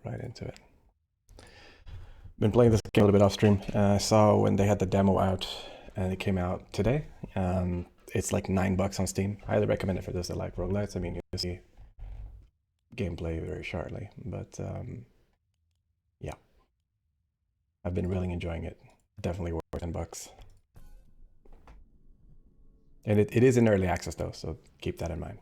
right into it. Been playing this game a little bit off stream. I saw when they had the demo out, and it came out today. It's like $9 on Steam. Highly recommend it for those that like roguelites. I mean, you see gameplay very shortly, but yeah, I've been really enjoying it. Definitely worth $10. And it is in early access though, so keep that in mind.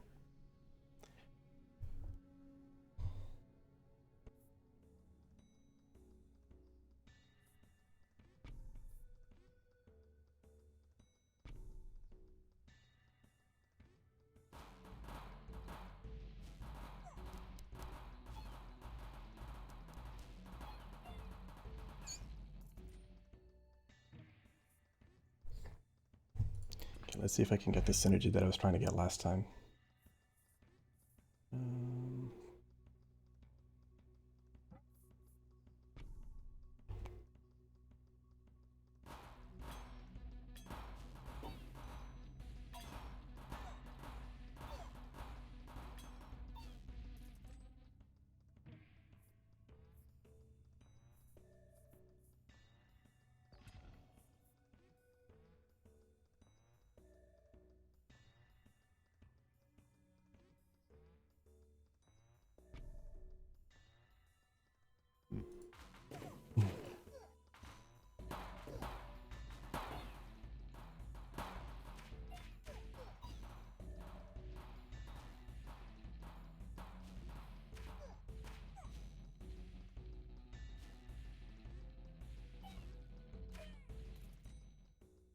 Okay, let's see if I can get the synergy that I was trying to get last time.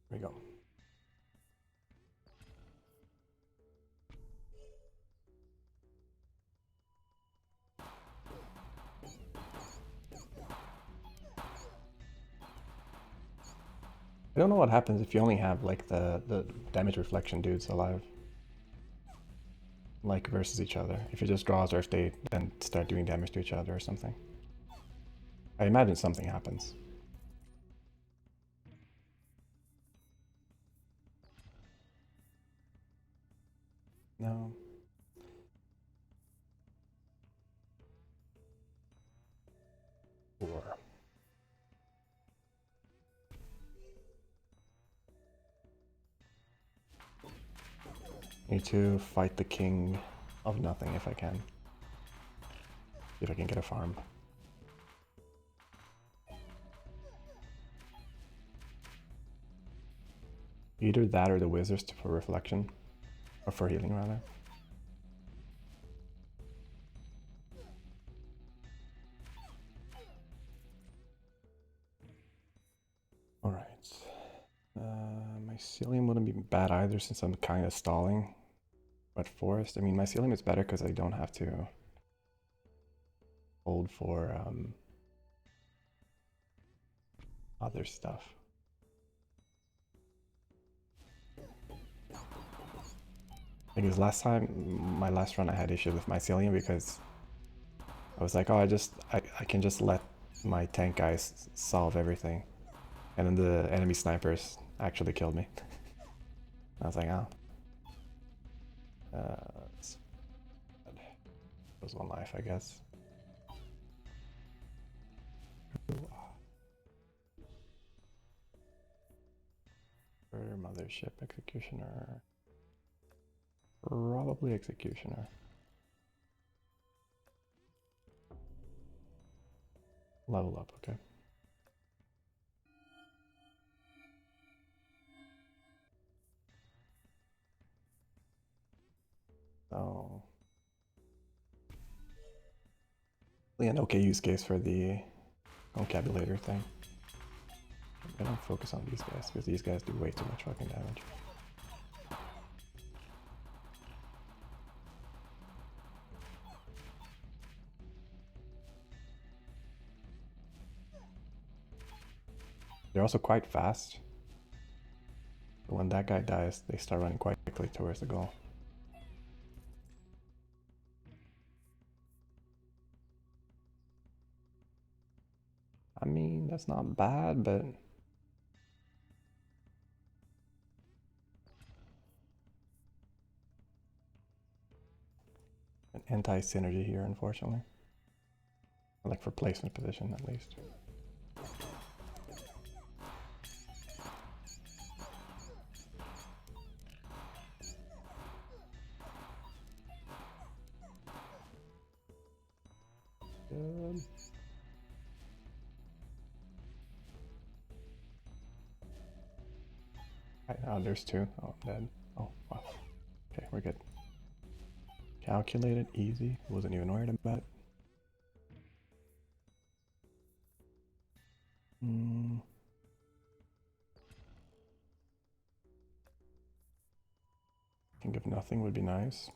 There we go. I don't know what happens if you only have like the damage reflection dudes alive. Like versus each other. If it just draws or if they then start doing damage to each other or something. I imagine something happens. No. Or need to fight the king of nothing if I can. See if I can get a farm. Either that or the wizards for reflection. Or for healing rather. Alright. Mycelium wouldn't be bad either since I'm kind of stalling. But forest, I mean mycelium is better because I don't have to hold for other stuff. Because last time, my last run I had issues with mycelium because I was like, oh, I can just let my tank guys solve everything. And then the enemy snipers actually killed me. I was like, oh. It was one life, I guess. Mothership, executioner. Probably executioner. Level up, okay. So, an okay use case for the concabulator thing. I don't focus on these guys because these guys do way too much fucking damage. They're also quite fast. But when that guy dies, they start running quite quickly towards the goal. I mean, that's not bad, but an anti-synergy here, unfortunately. Like for placement position at least. Good. Right now there's two. Oh, I'm dead. Oh, wow. Okay, we're good. Calculated, easy. Wasn't even worried about it. Think of nothing would be nice.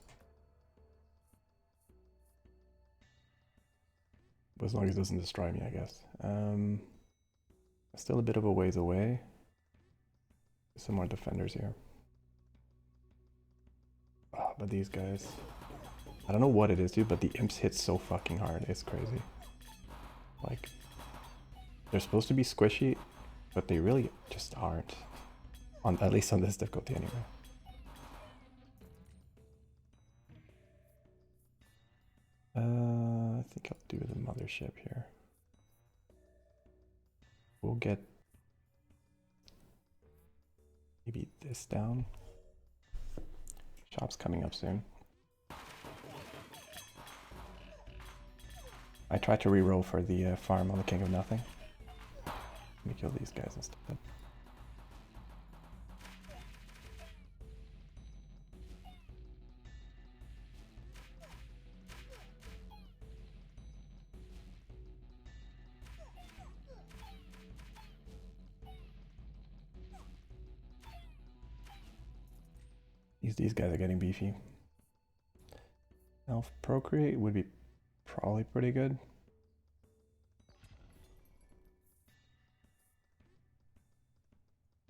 But as long as it doesn't destroy me, I guess. Still a bit of a ways away. Some more defenders here. Oh, but these guys... I don't know what it is, dude, but the imps hit so fucking hard. It's crazy. Like, they're supposed to be squishy, but they really just aren't. At least on this difficulty, anyway. I think I'll do the mothership here. We'll get maybe this down. Shop's coming up soon. I tried to reroll for the farm on the King of Nothing. Let me kill these guys instead. These guys are getting beefy. Elf Procreate would be probably pretty good.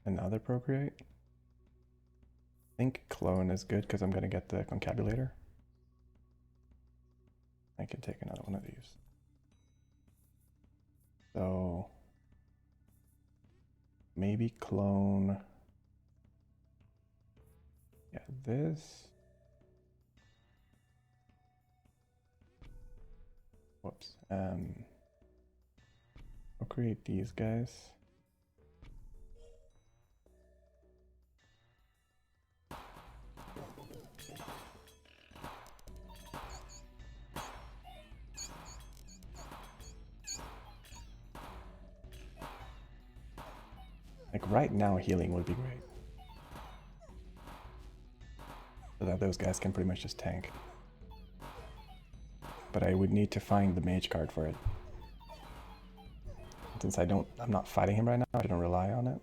Another Procreate. I think Clone is good because I'm going to get the Concabulator. I can take another one of these. So maybe Clone. Yeah, this. Whoops. I'll create these guys. Like right now, healing would be great. So that those guys can pretty much just tank. But I would need to find the mage card for it. Since I'm not fighting him right now, I don't rely on it.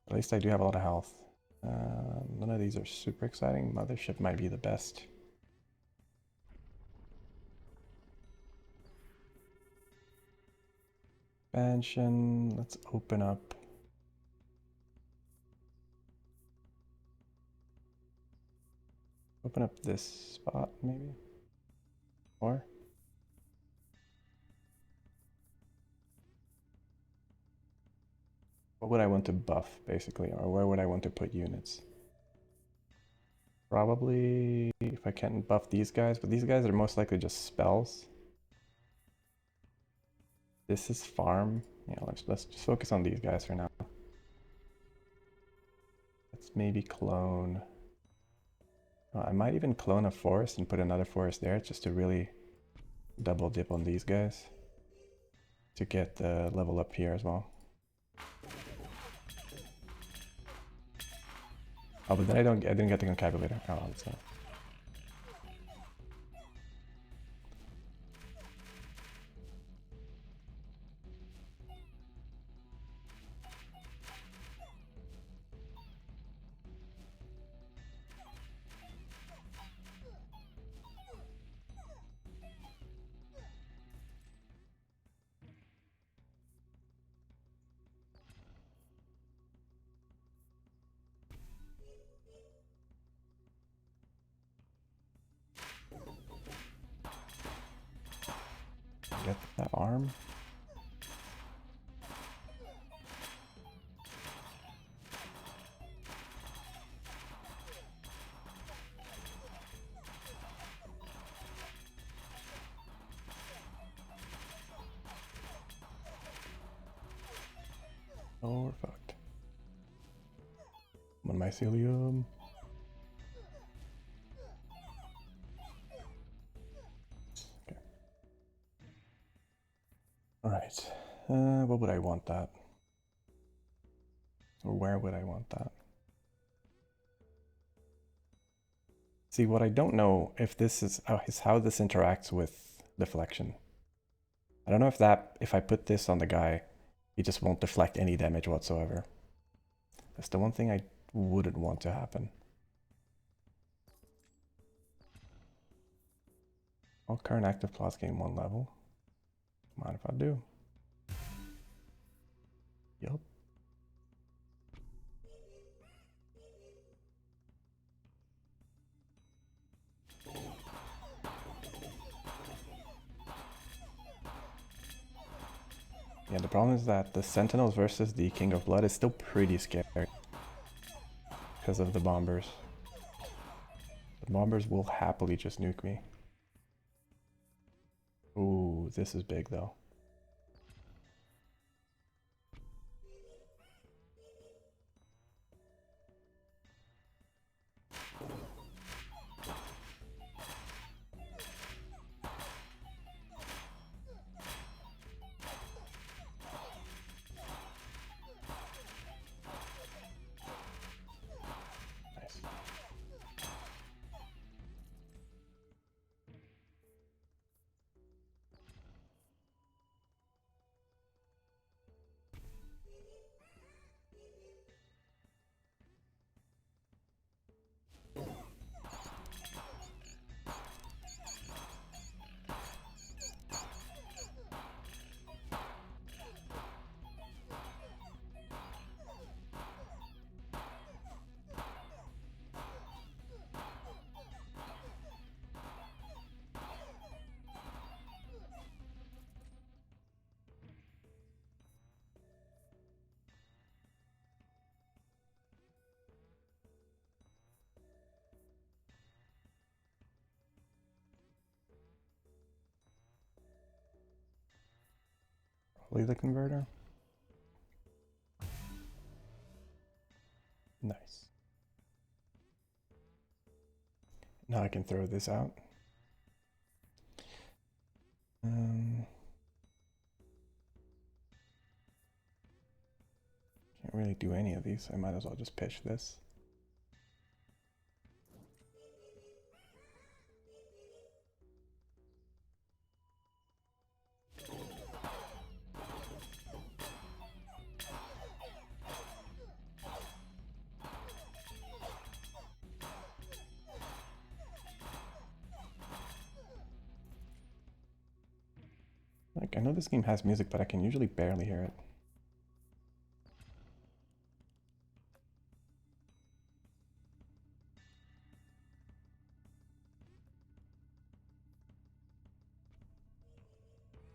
At least I do have a lot of health. None of these are super exciting. Mothership might be the best. Expansion, let's open up. Open up this spot, maybe? Or? What would I want to buff, basically? Or where would I want to put units? Probably if I can't buff these guys, but these guys are most likely just spells. This is farm. Yeah, let's just focus on these guys for now. Let's maybe clone. I might even clone a forest and put another forest there just to really double dip on these guys to get the level up here as well. Oh, but then I didn't get the Concabulator. Oh, that's not. Get that arm. Oh, we're fucked. I'm on mycelium. Okay. Alright. What would I want that? Or where would I want that? See, what I don't know if this is how this interacts with deflection. I don't know if I put this on the guy, he just won't deflect any damage whatsoever. That's the one thing I wouldn't want to happen. All current active plots gain 1 level. Mind if I do? Yup. Yeah, the problem is that the Sentinels versus the King of Blood is still pretty scary because of the Bombers. The Bombers will happily just nuke me. Ooh, this is big though. Nice. Probably the converter. Nice. Now I can throw this out. Can't really do any of these. I might as well just pitch this. Like, I know this game has music, but I can usually barely hear it.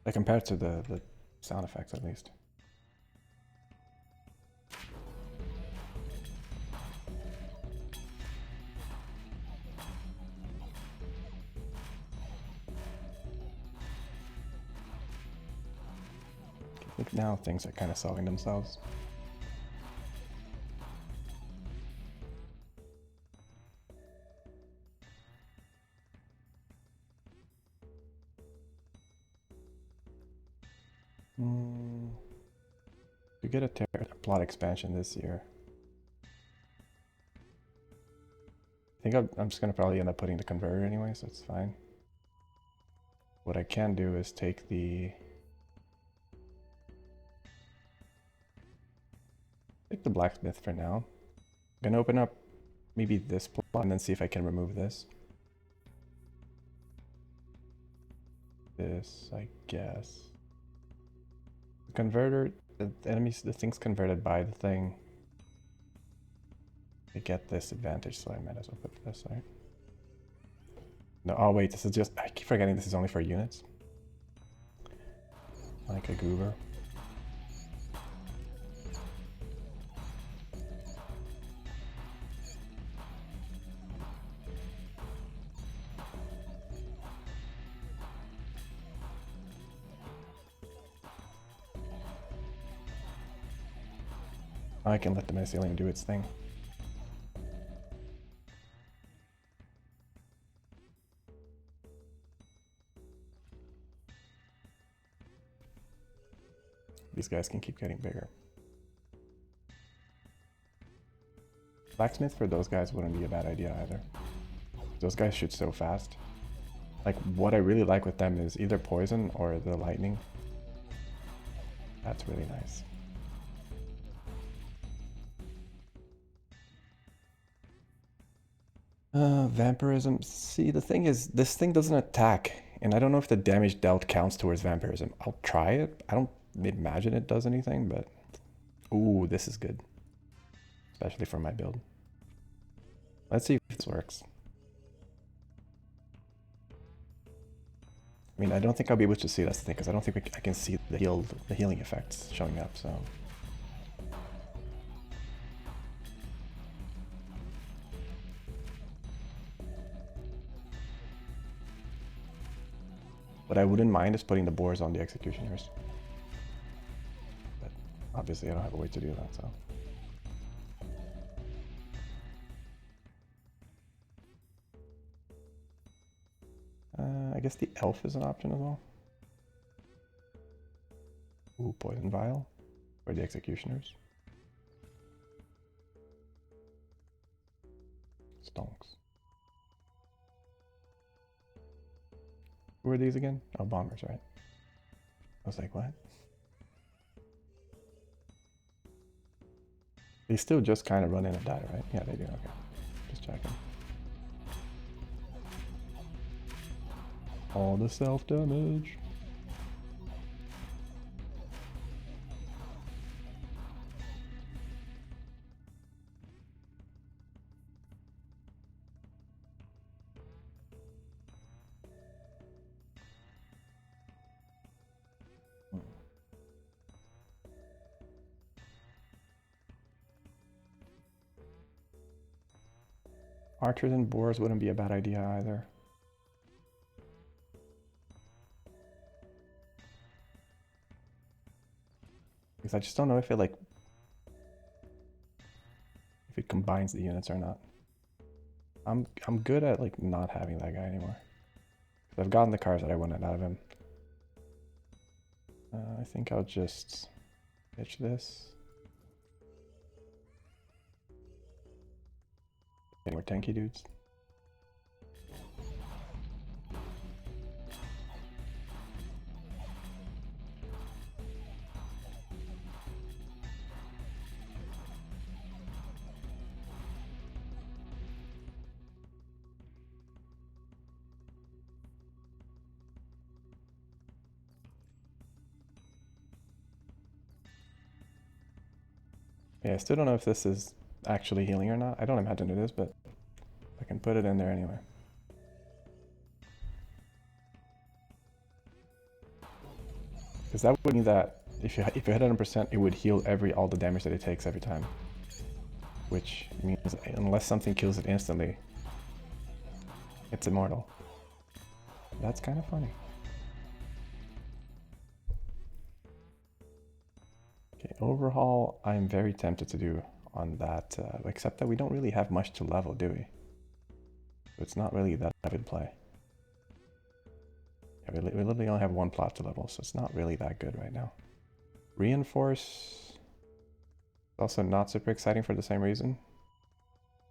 Like, compared to the sound effects, at least. I think now things are kind of solving themselves. To get a plot expansion this year, I think I'm just going to probably end up putting the converter anyway, so it's fine. What I can do is take the blacksmith for now. I'm going to open up maybe this plot and then see if I can remove this. This, I guess. The converter, the thing's converted by the thing. I get this advantage, so I might as well put this, right? No, oh wait, this is just, I keep forgetting this is only for units. Like a goober. I can let the mycelium do its thing. These guys can keep getting bigger. Blacksmith for those guys wouldn't be a bad idea either. Those guys shoot so fast. Like, what I really like with them is either poison or the lightning. That's really nice. Vampirism. See, the thing is, this thing doesn't attack, and I don't know if the damage dealt counts towards vampirism. I'll try it. I don't imagine it does anything, but... Ooh, this is good. Especially for my build. Let's see if this works. I mean, I don't think I'll be able to see, that's the thing, because I don't think I can see the healing effects showing up, so... What I wouldn't mind is putting the boars on the executioners. But obviously I don't have a way to do that, so... I guess the elf is an option as well. Ooh, poison vial for the executioners. Stonks. Who are these again? Oh, bombers, right? I was like, what? They still just kind of run in and die, right? Yeah, they do. Okay. Just checking. All the self-damage. Archers and boars wouldn't be a bad idea either. Because I just don't know if it if it combines the units or not. I'm good at like not having that guy anymore. Because I've gotten the cards that I wanted out of him. I think I'll just pitch this. Any more tanky dudes? Yeah, I still don't know if this is actually healing or not. I don't imagine it is, but I can put it in there anyway. Because that would mean that if you hit 100%, it would heal all the damage that it takes every time. Which means unless something kills it instantly, it's immortal. That's kind of funny. Okay, overhaul, I'm very tempted to do on that, except that we don't really have much to level, do we? So it's not really that good play. Yeah, we literally only have one plot to level, so it's not really that good right now. Reinforce, also not super exciting for the same reason.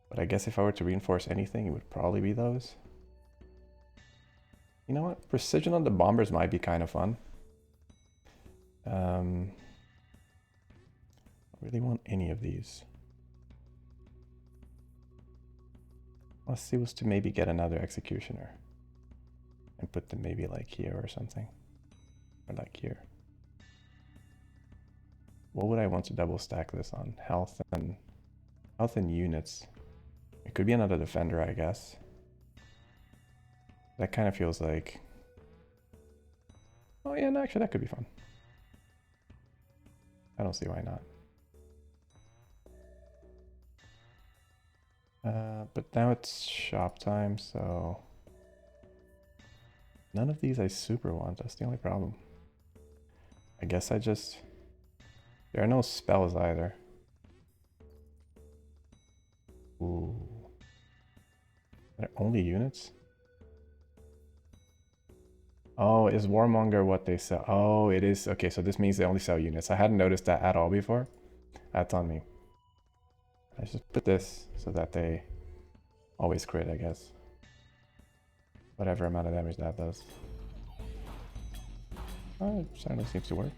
But I guess if I were to reinforce anything, it would probably be those. You know what? Precision on the bombers might be kind of fun. I don't really want any of these. Let's see was to maybe get another executioner. And put them maybe like here or something. Or like here. What would I want to double stack this on? Health and units. It could be another defender, I guess. That kind of feels like... Oh yeah, no, actually that could be fun. I don't see why not. But now it's shop time, so... None of these I super want, that's the only problem. I guess I just... There are no spells either. Ooh. They're only units? Oh, is Warmonger what they sell? Oh, it is. Okay, so this means they only sell units. I hadn't noticed that at all before. That's on me. I just put this so that they always crit, I guess. Whatever amount of damage that does. Oh, it certainly seems to work.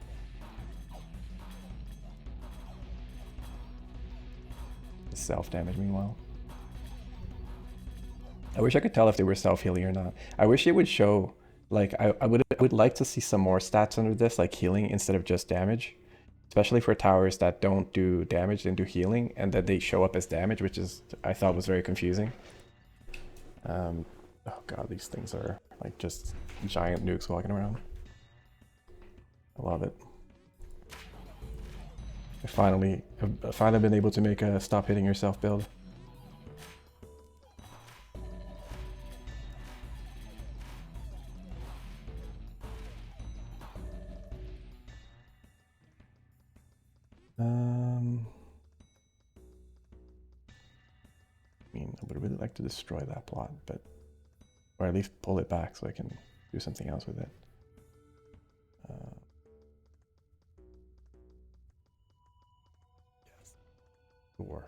Self-damage, meanwhile. I wish I could tell if they were self-healing or not. I wish it would show, like, I would like to see some more stats under this, like healing instead of just damage. Especially for towers that don't do damage and do healing, and that they show up as damage, which is, I thought was very confusing. Oh god, these things are like just giant nukes walking around. I love it. I've finally been able to make a stop hitting yourself build. I mean, I would really like to destroy that plot, but or at least pull it back so I can do something else with it. Yes. Sure.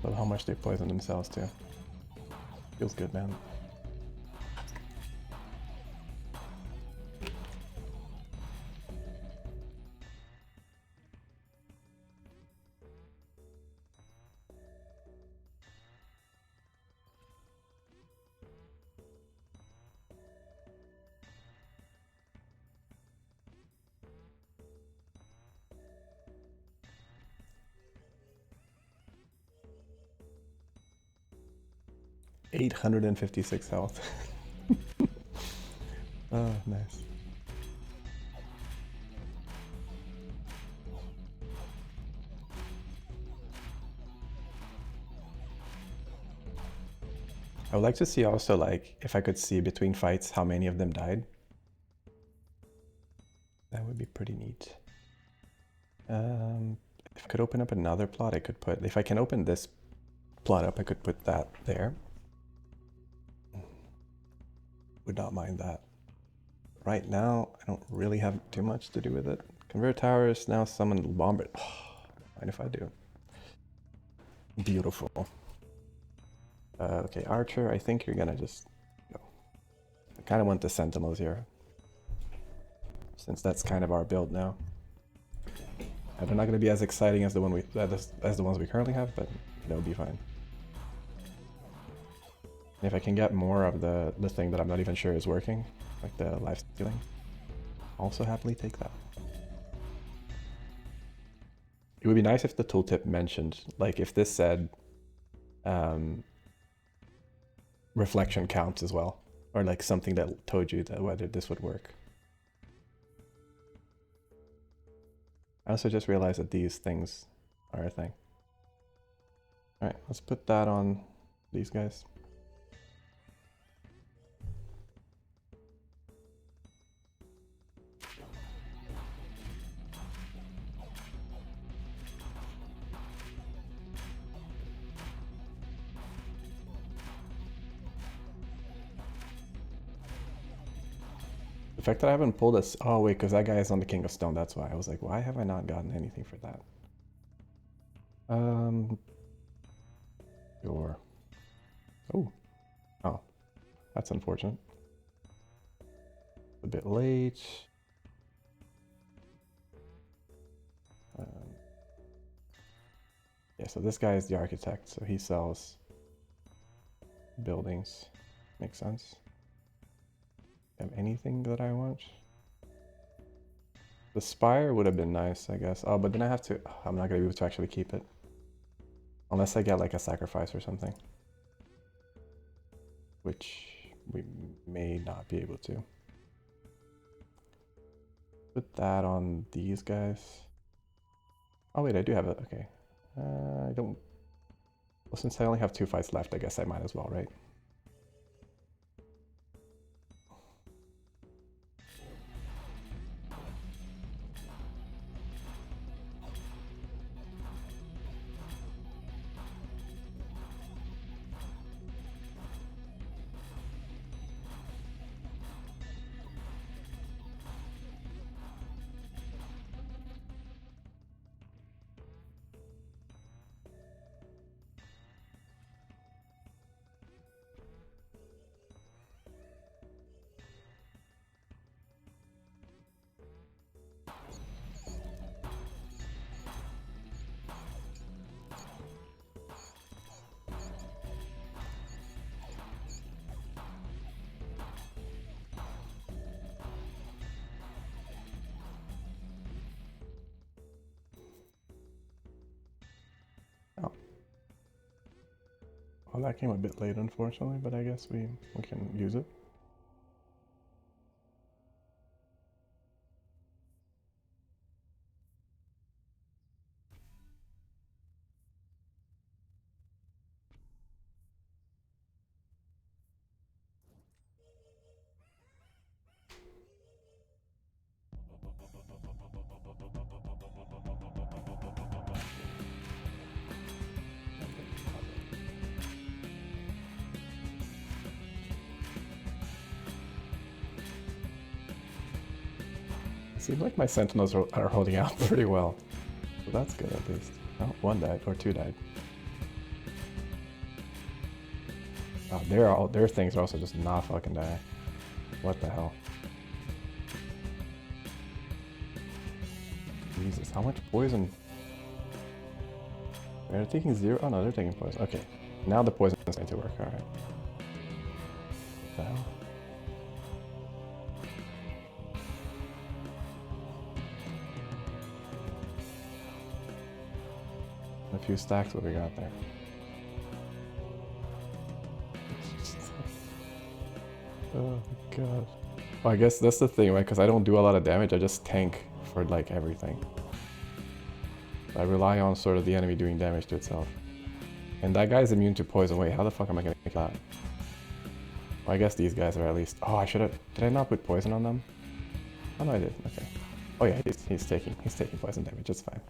Love how much they poison themselves too. Feels good, man. $856 health. Oh, nice. I would like to see also, like, if I could see between fights how many of them died. That would be pretty neat. If I could open up another plot, I could put... If I can open this plot up, I could put that there. Would not mind that. Right now, I don't really have too much to do with it. Convert towers, now summon bomber. Mind if I do? Beautiful. Okay, Archer, I think you're gonna just go. I kind of want the Sentinels here, since that's kind of our build now. They're not gonna be as exciting as the one as the ones we currently have, but they'll be fine. And if I can get more of the thing that I'm not even sure is working, like the life stealing, also happily take that. It would be nice if the tooltip mentioned, like if this said reflection counts as well, or like something that told you that whether this would work. I also just realized that these things are a thing. Alright, let's put that on these guys. The fact that I haven't pulled this... Oh wait, because that guy is on the King of Stone, that's why. I was like, why have I not gotten anything for that? Sure. Oh. Oh. That's unfortunate. A bit late. Yeah, so this guy is the architect, so he sells buildings. Makes sense. Have anything that I want? The spire would have been nice, I guess. Oh, but then I have to... I'm not going to be able to actually keep it. Unless I get like a sacrifice or something. Which we may not be able to. Put that on these guys. Oh wait, I do have it. Okay. I don't... Well, since I only have 2 fights left, I guess I might as well, right? Oh. Well, that came a bit late, unfortunately, but I guess we can use it. Seems like my sentinels are holding out pretty well. So that's good at least. Oh, 1 died, or 2 died. Oh, their things are also just not fucking dying. What the hell? Jesus, how much poison? They're taking 0? Oh no, they're taking poison. Okay, now the poison is going to work, alright. What the hell? A few stacks, what we got there. Oh god. Well, I guess that's the thing, right? Because I don't do a lot of damage, I just tank for like everything. I rely on sort of the enemy doing damage to itself. And that guy's immune to poison. Wait, how the fuck am I gonna make that? Well, I guess these guys are at least... Oh, I should have... Did I not put poison on them? Oh no, I did. Okay. Oh yeah, he's taking poison damage. It's fine.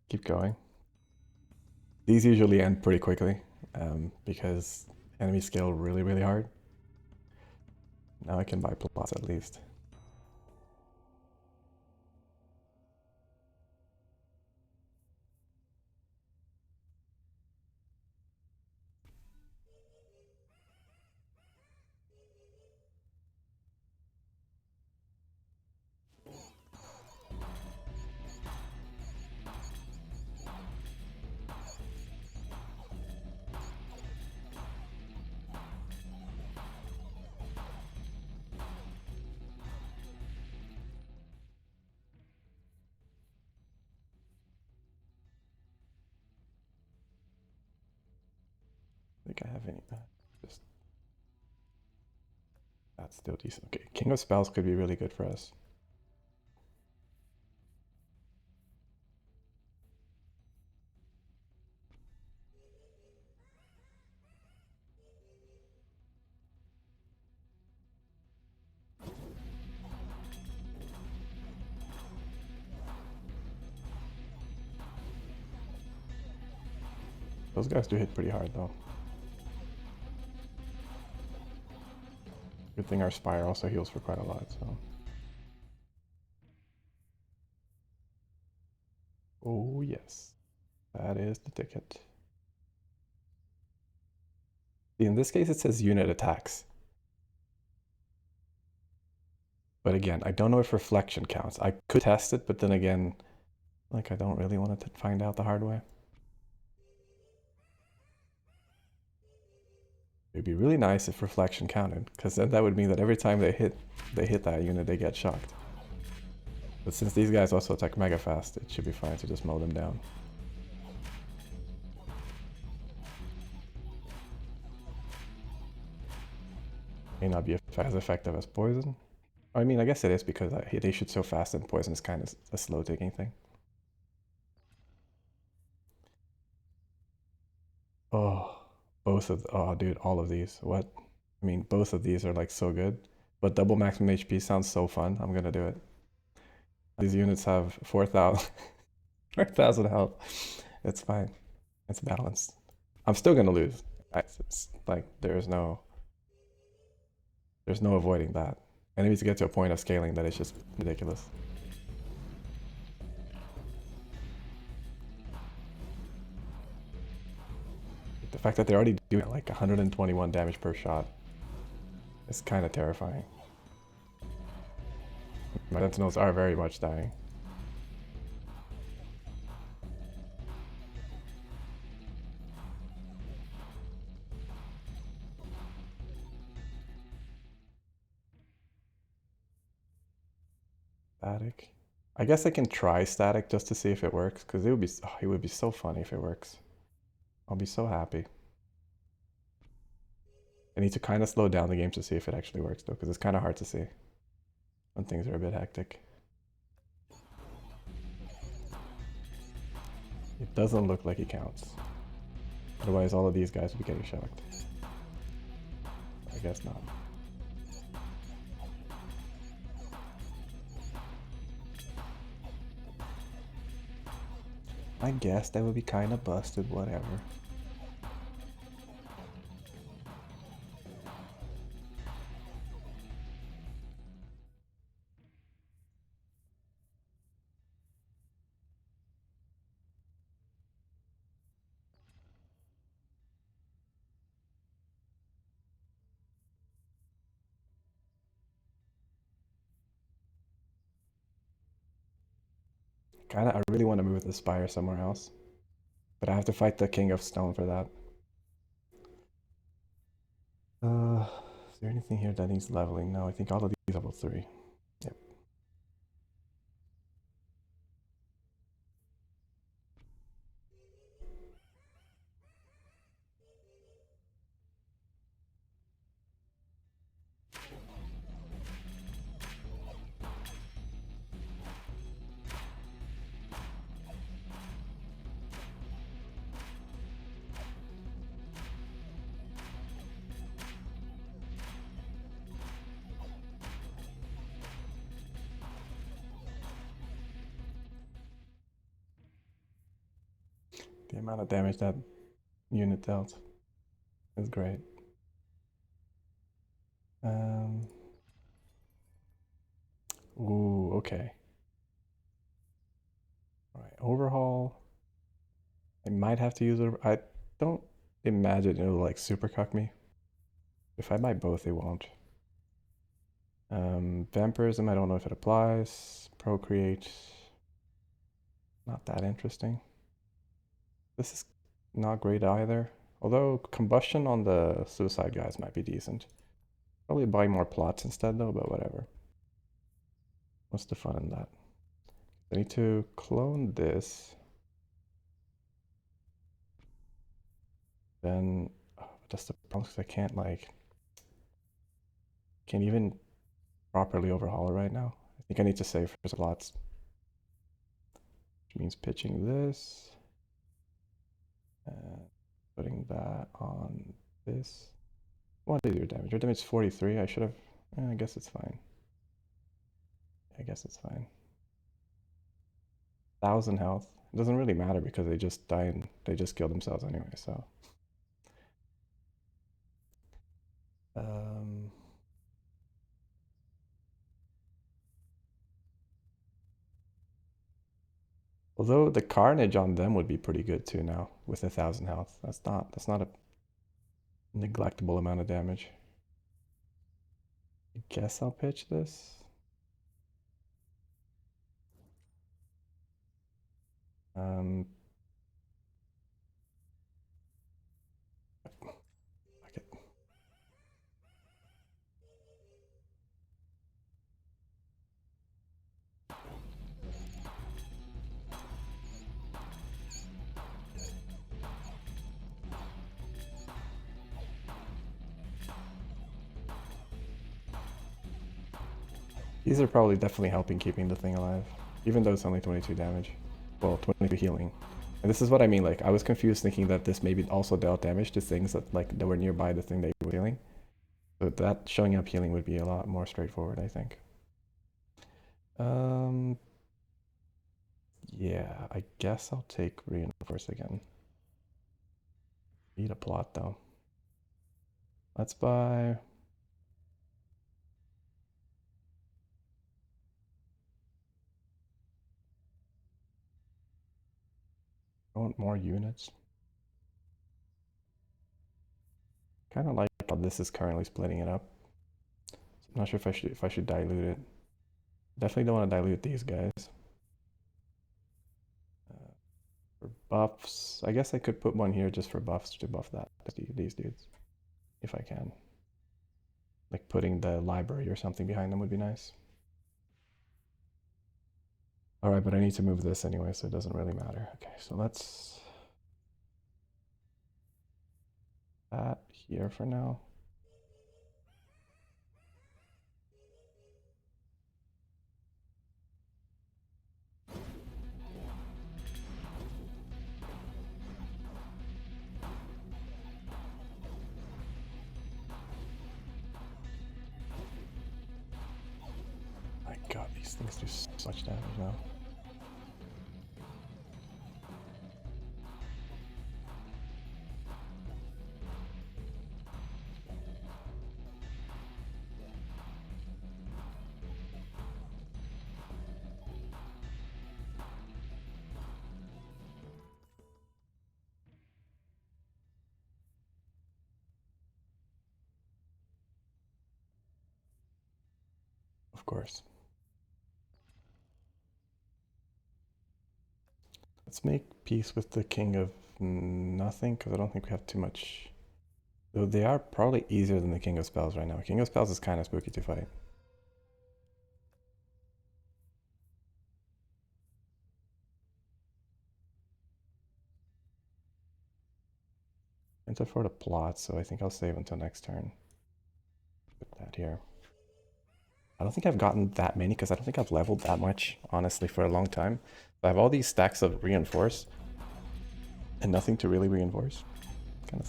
Keep going. These usually end pretty quickly because enemies scale really, really hard. Now I can buy plots at least. I think I have any. Just that's still decent. Okay, King of Spells could be really good for us. Those guys do hit pretty hard though. Good thing our Spire also heals for quite a lot, so. Oh yes, that is the ticket. In this case it says unit attacks. But again, I don't know if reflection counts. I could test it, but then again, like I don't really want to find out the hard way. It'd be really nice if reflection counted, because then that would mean that every time they hit that unit, they get shocked. But since these guys also attack mega fast, it should be fine to just mow them down. May not be as effective as poison. I mean, I guess it is because they shoot so fast and poison is kind of a slow ticking thing. Oh, oh dude, all of these. What? I mean, both of these are like so good. But double maximum HP sounds so fun. I'm gonna do it. These units have 4,000 4,000 health. It's fine. It's balanced. I'm still gonna lose. It's like there's no avoiding that. Enemies get to a point of scaling that is just ridiculous. The fact that they're already doing like 121 damage per shot is kind of terrifying. My sentinels are very much dying. Static. I guess I can try static just to see if it works, because it would be so funny if it works. I'll be so happy. I need to kind of slow down the game to see if it actually works though, because it's kind of hard to see when things are a bit hectic. It doesn't look like he counts. Otherwise all of these guys would be getting shocked. I guess not. I guess that would be kind of busted, whatever. Kinda, I really want to move the Spire somewhere else. But I have to fight the King of Stone for that. Is there anything here that needs leveling? No, I think all of these level 3. Yep. The amount of damage that unit dealt is great. Ooh, okay. Alright, overhaul. I might have to use it. I don't imagine it'll like super cuck me. If I buy both, it won't. Vampirism, I don't know if it applies. Procreate, not that interesting. This is not great either. Although combustion on the suicide guys might be decent. Probably buy more plots instead though, but whatever. What's the fun in that? I need to clone this. Then that's the problem because I can't can't even properly overhaul it right now. I think I need to save for slots. Which means pitching this. And putting that on this. What is your damage? Your damage is 43. I should have. I guess it's fine. I guess it's fine. 1,000 health. It doesn't really matter because they just die and they just kill themselves anyway, so. Although the carnage on them would be pretty good too now with 1,000 health. That's not a neglectable amount of damage. I guess I'll pitch this. Okay. These are probably definitely helping keeping the thing alive, even though it's only 22 damage. Well, 22 healing. And this is what I mean, like, I was confused thinking that this maybe also dealt damage to things that, like, that were nearby the thing that you were healing. So that showing up healing would be a lot more straightforward, I think. Yeah, I guess I'll take Reinforce again. Need a plot, though. Let's buy... I want more units. Kind of like how this is currently splitting it up. I'm not sure if I should dilute it. Definitely don't want to dilute these guys. For buffs, I guess I could put one here just for buffs to buff these dudes, if I can. Like putting the library or something behind them would be nice. All right, but I need to move this anyway, so it doesn't really matter. Okay, so let's that here for now. My God, these things do so much damage now. Of course. Let's make peace with the King of Nothing, because I don't think we have too much. Though they are probably easier than the King of Spells right now. King of Spells is kind of spooky to fight. Can't afford a plot, so I think I'll save until next turn. Put that here. I don't think I've gotten that many because I don't think I've leveled that much, honestly, for a long time. I have all these stacks of Reinforce and nothing to really reinforce. Kind of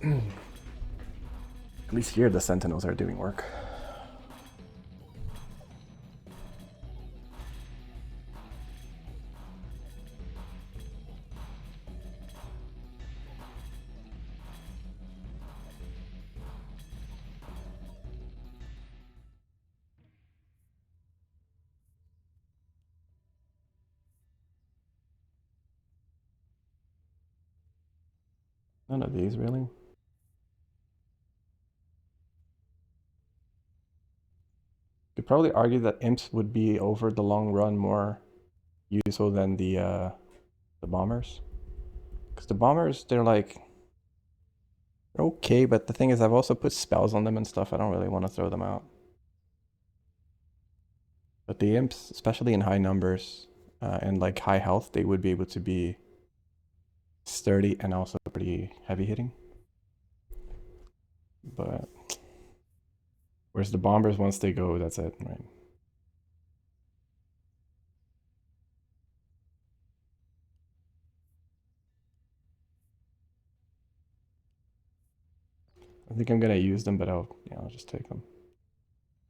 sad. At least here the Sentinels are doing work. None of these, really. Could probably argue that imps would be over the long run more useful than the bombers. Because the bombers, they're like okay, but the thing is I've also put spells on them and stuff. I don't really want to throw them out. But the imps, especially in high numbers and like high health, they would be able to be sturdy and also pretty heavy hitting. But whereas the bombers, once they go, that's it, right? I think I'm gonna use them, but I'll just take them.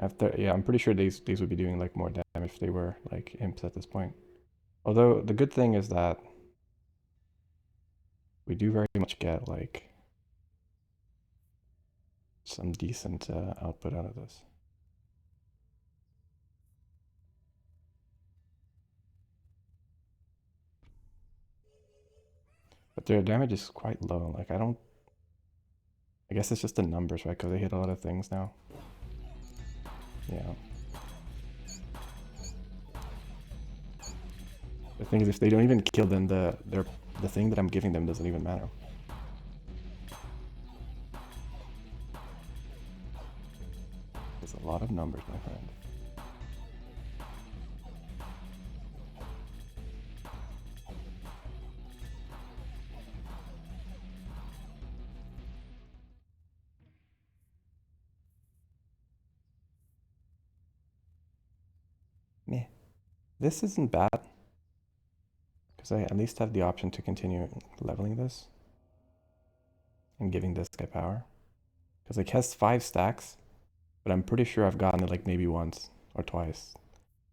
After, yeah, I'm pretty sure these would be doing like more damage if they were like imps at this point. Although the good thing is that we do very much get like some decent output out of this. But their damage is quite low. Like I guess it's just the numbers, right? Because they hit a lot of things now. Yeah. The thing is, if they don't even kill them, the thing that I'm giving them doesn't even matter. There's a lot of numbers, my friend. This isn't bad, because I at least have the option to continue leveling this and giving this guy power. Because it has 5 stacks, but I'm pretty sure I've gotten it like maybe once or twice.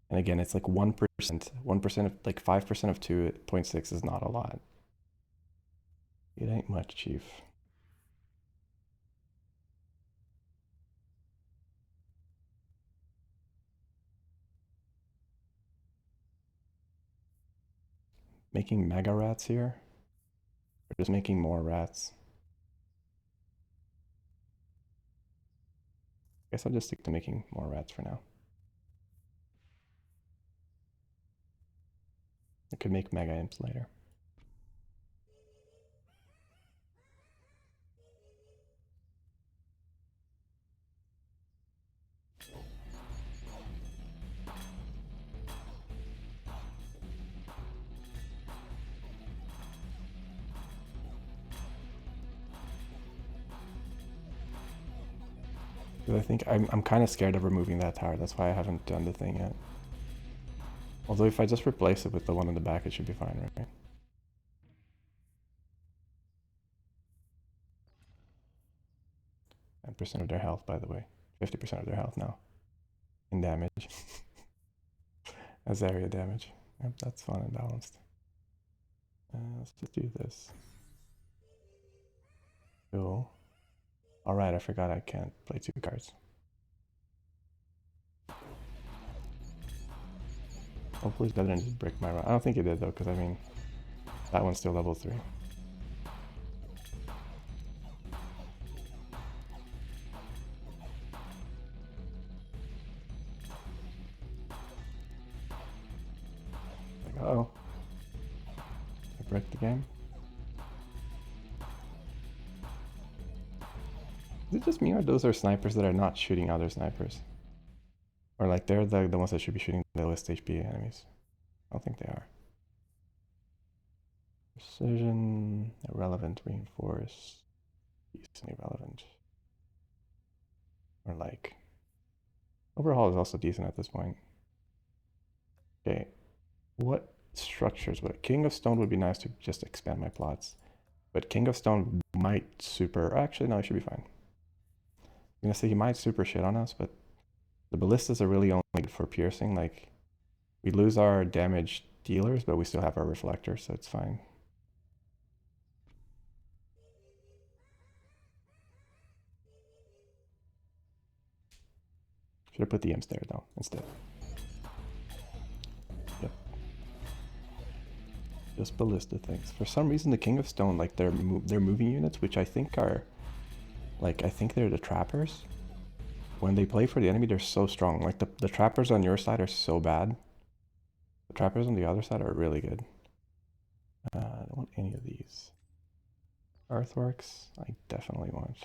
And again, it's like 1%. 1% of, like 5% of 2.6 is not a lot. It ain't much, chief. Making mega rats here? Or just making more rats? I guess I'll just stick to making more rats for now. I could make mega imps later. I think I'm kind of scared of removing that tower. That's why I haven't done the thing yet. Although if I just replace it with the one in the back, it should be fine, right? 10% of their health, by the way. 50% of their health now. In damage. As area damage. Yep, that's fun and balanced. Let's just do this. Cool. Alright, I forgot I can't play 2 cards. Hopefully that didn't just break my run. I don't think it did though, because I mean, that one's still level 3. Like, uh-oh. I break the game. Is it just me or those are snipers that are not shooting other snipers? Or like they're the ones that should be shooting the lowest HP enemies? I don't think they are. Precision, irrelevant, reinforce, decent, irrelevant. Or like, overhaul is also decent at this point. Okay, what structures would King of Stone would be nice to just expand my plots. But King of Stone might super, actually no, it should be fine. I'm gonna say he might super shit on us, but the ballistas are really only good for piercing. Like, we lose our damage dealers, but we still have our reflectors, so it's fine. Should have put the imps there though, instead. Yep. Just ballista things. For some reason, the King of Stone, like their moving units, which I think are, like, I think they're the trappers. When they play for the enemy, they're so strong. Like the trappers on your side are so bad. The trappers on the other side are really good. I don't want any of these. Earthworks, I definitely want.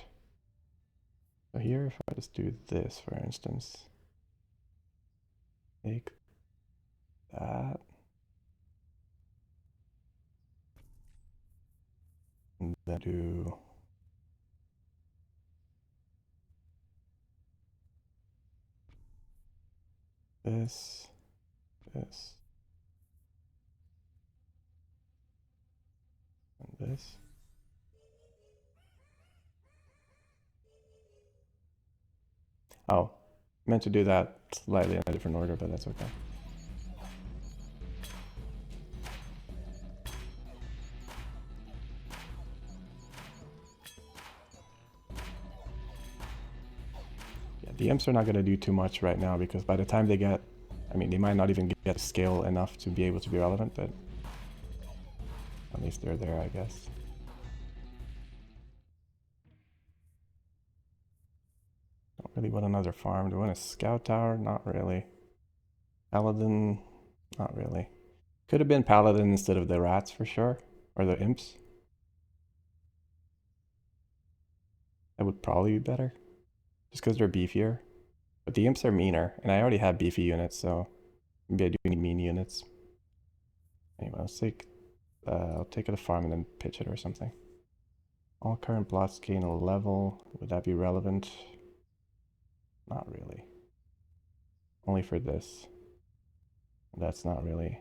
So here, if I just do this, for instance, take that, and then do this, this, and this. Oh, meant to do that slightly in a different order, but that's okay. Yeah, the imps are not going to do too much right now because by the time they get, I mean, they might not even get scale enough to be able to be relevant, but at least they're there, I guess. Don't really want another farm. Do I want a scout tower? Not really. Paladin? Not really. Could have been Paladin instead of the rats for sure. Or the imps. That would probably be better. Just because they're beefier. But the imps are meaner. And I already have beefy units, so maybe I do need mean units. Anyway, I'll take it a farm and then pitch it or something. All current plots gain a level. Would that be relevant? Not really. Only for this. That's not really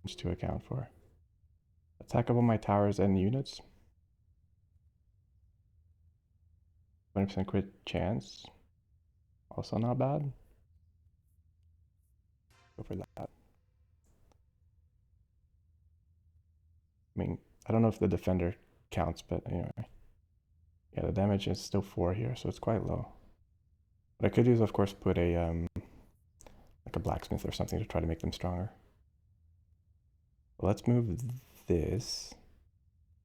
much to account for. Attack of all my towers and units. 20% crit chance. Also not bad. Go for that. I mean, I don't know if the defender counts, but anyway. Yeah, the damage is still 4 here, so it's quite low. What I could do is, of course, put a like a blacksmith or something to try to make them stronger. But let's move this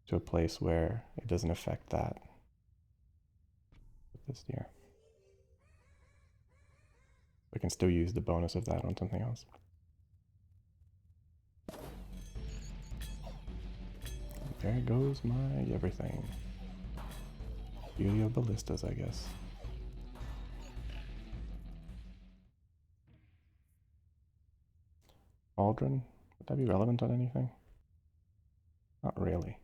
to a place where it doesn't affect that. Put this here. We can still use the bonus of that on something else. There goes my everything. Beauty of ballistas, I guess. Aldrin, would that be relevant on anything? Not really.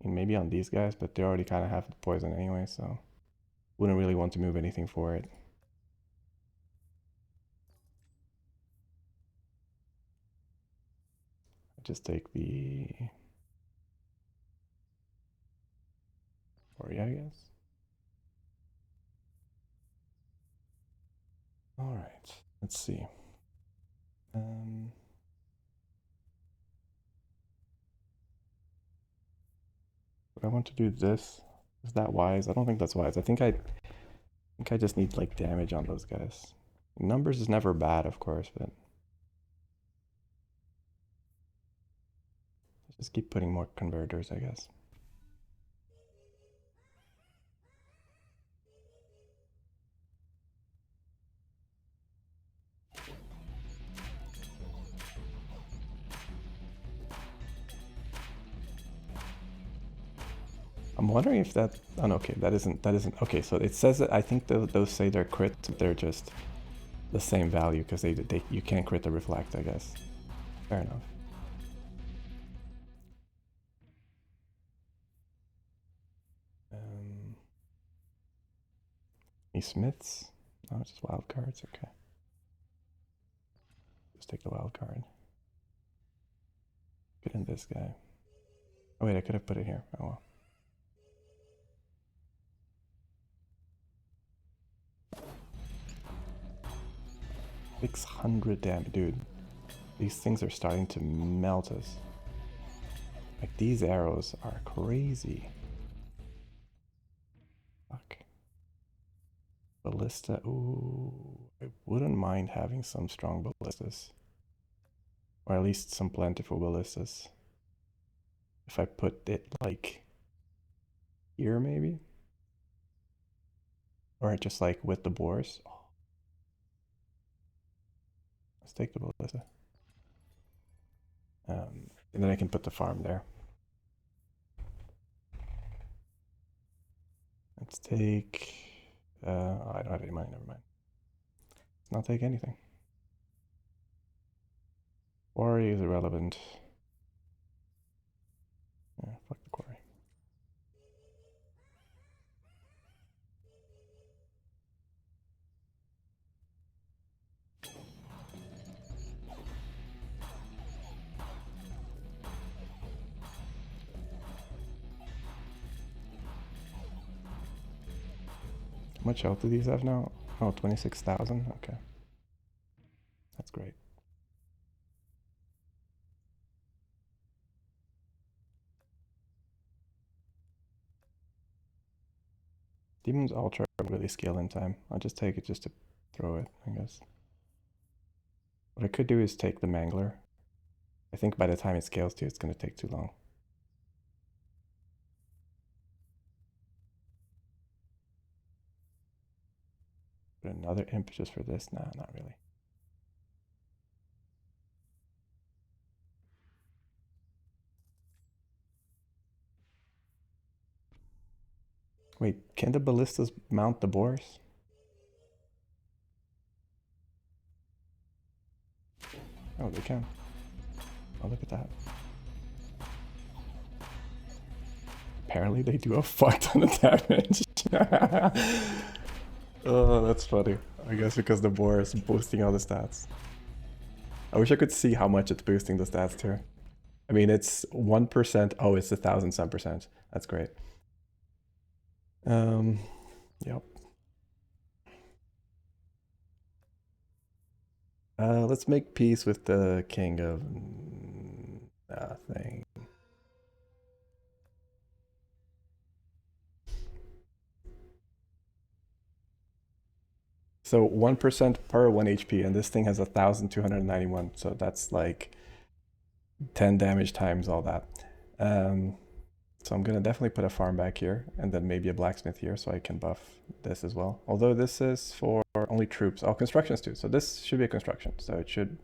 I mean, maybe on these guys, but they already kind of have the poison anyway, so wouldn't really want to move anything for it. I just take the... Or yeah, I guess. All right, let's see. Would I want to do this? Is that wise? I don't think that's wise. I think I just need like damage on those guys. Numbers is never bad, of course, but just keep putting more converters, I guess. I'm wondering if that... Oh, no, okay, that isn't... Okay, so it says that I think those say they're crit, they're just the same value because you can't crit the reflect, I guess. Fair enough. Any smiths? No, it's just wild cards, okay. Just take the wild card. Get in this guy. Oh wait, I could have put it here. Oh well. 600 damage, dude. These things are starting to melt us. Like, these arrows are crazy. Fuck. Ballista, ooh. I wouldn't mind having some strong ballistas. Or at least some plentiful ballistas. If I put it, like, here, maybe? Or just, like, with the boars. Oh. Let's take the ballista. And then I can put the farm there. Let's take... oh, I don't have any money, never mind. Let's not take anything. Quarry is irrelevant. Yeah, fuck the quarry. How much health do these have now? Oh, 26,000? Okay. That's great. Demon's Ultra won't really scale in time. I'll just take it just to throw it, I guess. What I could do is take the Mangler. I think by the time it scales to, it's going to take too long. But another imp just for this? Nah, not really. Wait, can the ballistas mount the boars? Oh, they can. Oh, look at that. Apparently they do a fuck ton of damage. Oh, that's funny. I guess because the boar is boosting all the stats. I wish I could see how much it's boosting the stats too. I mean, it's 1%. Oh, it's 1,000 some percent. That's great. Yep. Let's make peace with the king of nothing. So 1% per 1 HP, and this thing has 1,291. So that's like 10 damage times all that. So I'm gonna definitely put a farm back here, and then maybe a blacksmith here, so I can buff this as well. Although this is for only troops. Oh, constructions too. So this should be a construction, so it should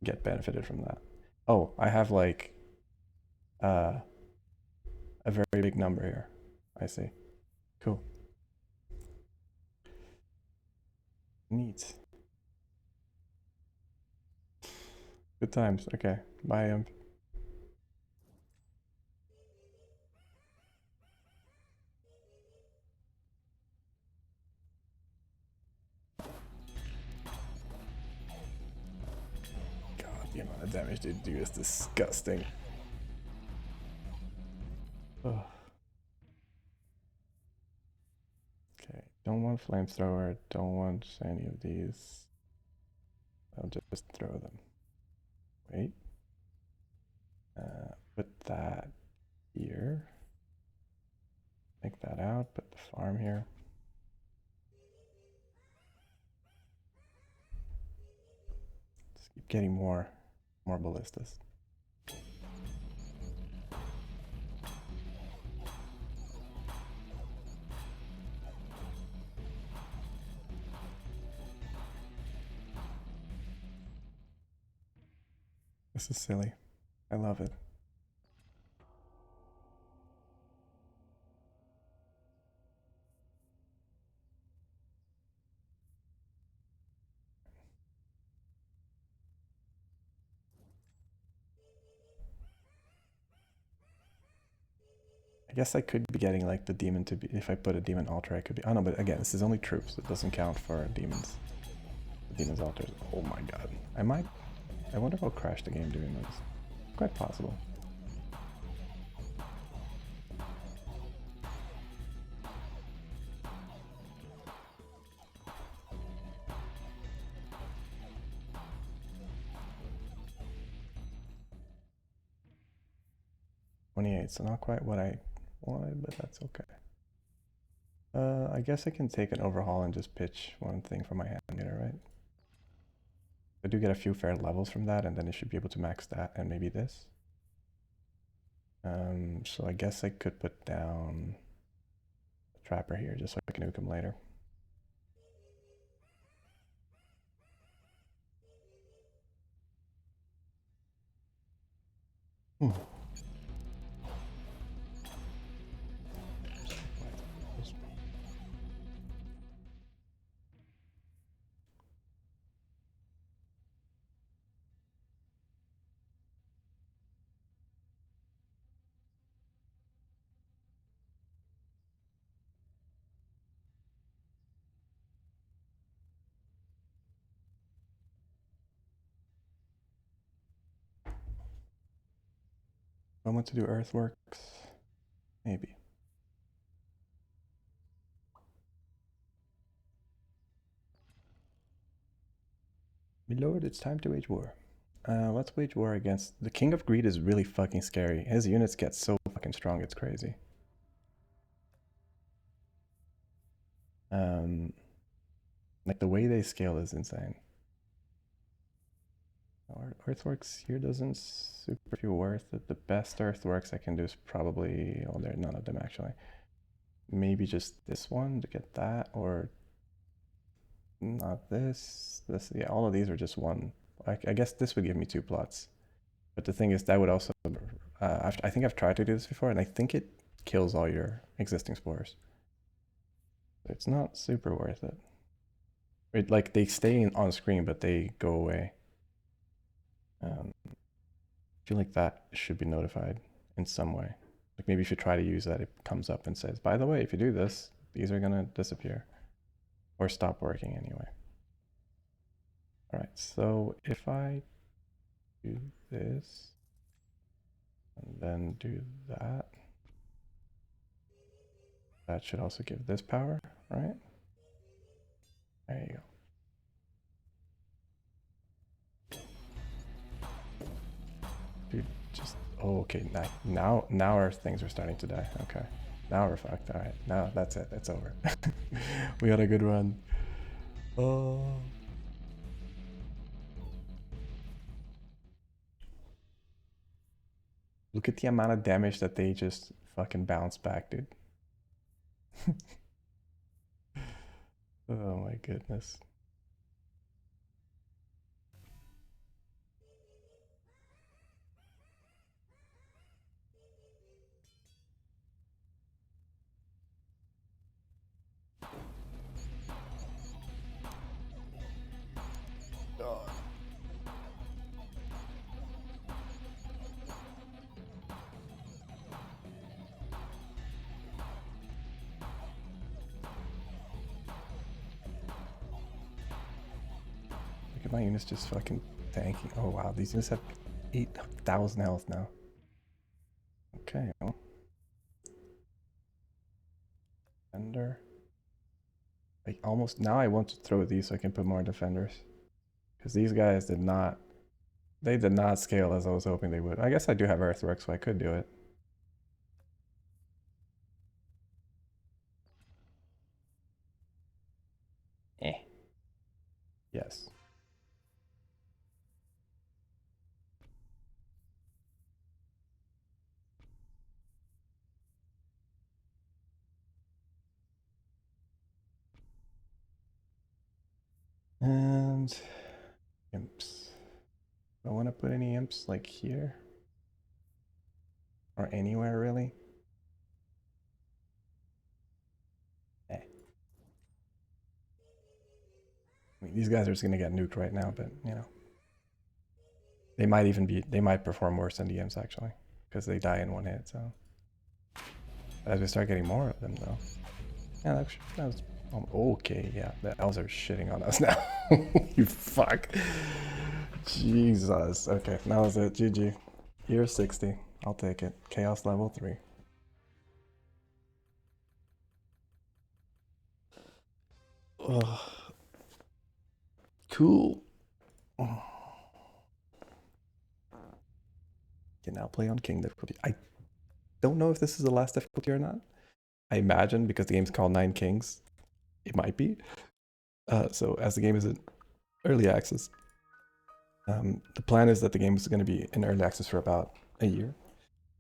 get benefited from that. Oh, I have like a very big number here. I see. Cool. Neat. Good times. Okay. Bye, imp. God, the amount of damage they do is disgusting. Ugh. Okay, don't want flamethrower, don't want any of these. I'll just throw them. Wait. Put that here. Take that out, put the farm here. Just keep getting more ballistas. This is silly. I love it. I guess I could be getting like the demon to be, if I put a demon altar, I could be, oh no, but again, this is only troops. It doesn't count for demons. The demon's altars. Oh my god. I wonder if I'll crash the game doing this. Quite possible. So not quite what I wanted, but that's okay. I guess I can take an overhaul and just pitch one thing for my hand meter, right? I do get a few fair levels from that, and then I should be able to max that and maybe this. So I guess I could put down a trapper here just so I can nuke him later. I want to do earthworks, maybe. My lord, it's time to wage war. Let's wage war against... The King of Greed is really fucking scary. His units get so fucking strong, it's crazy. Like, the way they scale is insane. Earthworks here doesn't super feel worth it. The best earthworks I can do is probably... Oh, there are none of them, actually. Maybe just this one to get that, or... Not this. Yeah, all of these are just one. I guess this would give me 2 plots. But the thing is, that would also... I think I've tried to do this before, and I think it kills all your existing spores. So it's not super worth it. Like, they stay on screen, but they go away. I feel like that should be notified in some way. Like, maybe if you try to use that, it comes up and says, by the way, if you do this, these are gonna disappear. or stop working anyway. All right, so if I do this and then do that, that should also give this power, right? There you go. Dude, just, oh, okay, now our things are starting to die. Okay, now we're fucked. All right, now that's it. It's over. We had a good run. Oh. Look at the amount of damage that they just fucking bounce back, dude. Oh my goodness. God. Look at my units just fucking tanking. Oh wow, these units have 8,000 health now. Okay, well. Defender. Like almost now I want to throw these so I can put more defenders. Because these guys did not scale as I was hoping they would. I guess I do have earthwork, so I could do it. Yes. And imps. Do I want to put any imps like here? Or anywhere really? I mean, these guys are just gonna get nuked right now, but you know. They might perform worse than the imps actually. Because they die in one hit, so. As we start getting more of them though. Yeah, that was okay, yeah. The elves are shitting on us now. You fuck. Jesus. Okay, that was it. GG. Year 60. I'll take it. Chaos level 3. Ugh. Cool. Can now play on King difficulty. I don't know if this is the last difficulty or not. I imagine because the game's called Nine Kings, it might be. So as the game is in early access, the plan is that the game is going to be in early access for about a year,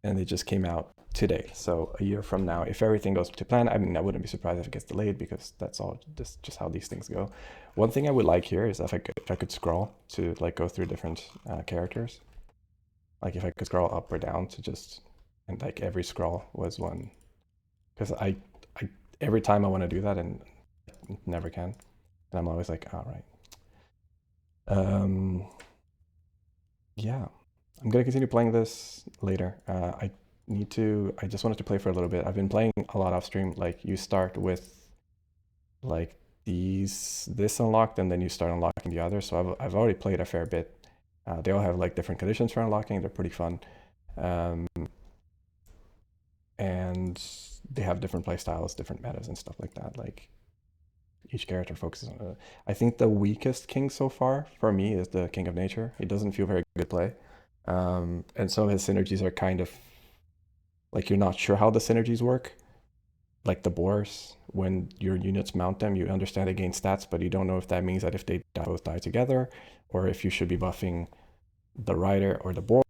and it just came out today. So a year from now, if everything goes to plan, I mean, I wouldn't be surprised if it gets delayed because that's all just how these things go. One thing I would like here is if I could scroll to like go through different characters. Like if I could scroll up or down to just, and like every scroll was one, because I every time I want to do that and never can, and I'm always like, all right. Yeah, I'm gonna continue playing this later. I just wanted to play for a little bit. I've been playing a lot off stream. Like you start with like this unlocked, and then you start unlocking the others. So I've already played a fair bit. They all have like different conditions for unlocking. They're pretty fun. And they have different playstyles, different metas and stuff like that. Like each character focuses on it. I think the weakest king so far for me is the King of Nature. He doesn't feel very good play. And some of his synergies are kind of like you're not sure how the synergies work. Like the boars, when your units mount them, you understand they gain stats, but you don't know if that means that if they both die together, or if you should be buffing the rider or the boar.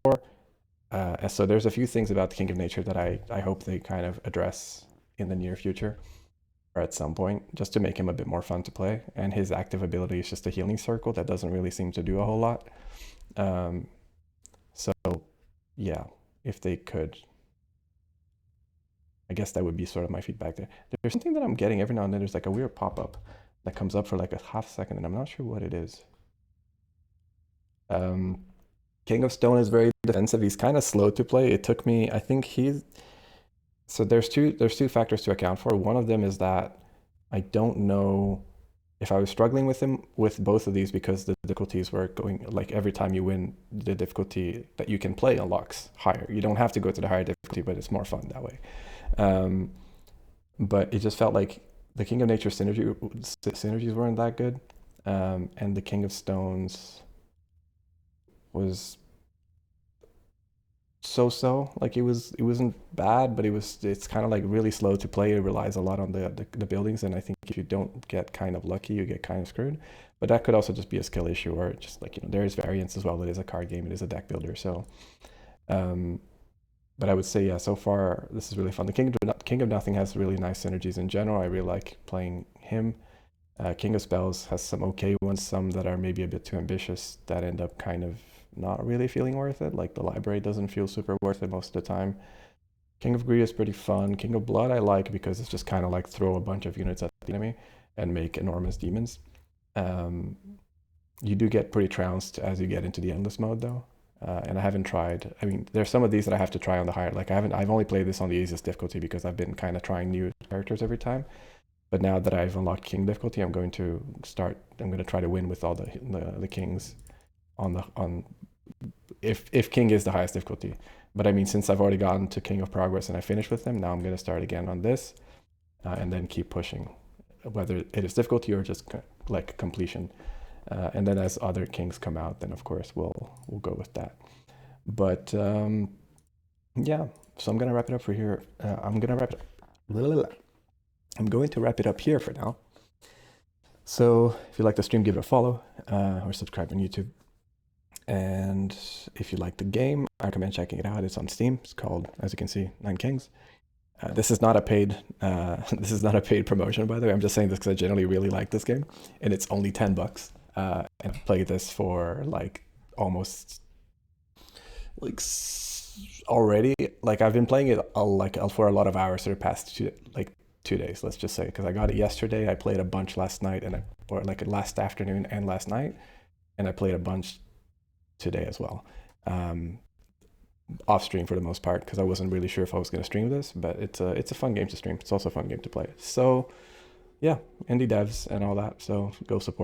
And so there's a few things about the King of Nature that I hope they kind of address in the near future or at some point, just to make him a bit more fun to play. And his active ability is just a healing circle that doesn't really seem to do a whole lot. So yeah, if they could, I guess that would be sort of my feedback there. There's something that I'm getting every now and then. There's like a weird pop-up that comes up for like a half second, and I'm not sure what it is. King of Stone is very defensive. He's kind of slow to play. It took me, I think so there's two factors to account for. One of them is that I don't know if I was struggling with them with both of these because the difficulties were going like every time you win, the difficulty that you can play unlocks higher. You don't have to go to the higher difficulty, but it's more fun that way. Um, but it just felt like the King of Nature synergies weren't that good, and the King of Stones was so. Like it wasn't bad, but it's kind of like really slow to play. It relies a lot on the buildings, and I think if you don't get kind of lucky, you get kind of screwed. But that could also just be a skill issue, or just like there is variance as well. It is a card game. It is a deck builder. So, um, but I would say yeah. So far, this is really fun. The King of Nothing has really nice synergies in general. I really like playing him. King of Spells has some okay ones, some that are maybe a bit too ambitious that end up kind of not really feeling worth it. Like the library doesn't feel super worth it most of the time. King of Greed is pretty fun. King of Blood I like because it's just kind of like throw a bunch of units at the enemy and make enormous demons. Um, you do get pretty trounced as you get into the endless mode though. And I haven't tried. I mean, there's some of these that I have to try on the higher. Like I've only played this on the easiest difficulty because I've been kind of trying new characters every time. But now that I've unlocked King difficulty, I'm going to try to win with all the kings on if King is the highest difficulty. But I mean, since I've already gotten to King of Progress and I finished with him, now I'm going to start again on this, and then keep pushing, whether it is difficulty or just like completion. And then as other kings come out, then of course we'll go with that. But yeah, so I'm gonna wrap it up for here. I'm going to wrap it up here for now. So if you like the stream, give it a follow or subscribe on YouTube. And if you like the game, I recommend checking it out. It's on Steam. It's called, as you can see, Nine Kings. This is not a paid promotion, by the way. I'm just saying this because I generally really like this game, and it's only $10. And I've played this for like almost like already. Like I've been playing it for a lot of hours for the past 2 days. Let's just say because I got it yesterday. I played a bunch last night or last afternoon and last night, and I played a bunch today as well, off stream for the most part because I wasn't really sure if I was going to stream this, but it's a fun game to stream. It's also a fun game to play. So yeah, indie devs and all that, so go support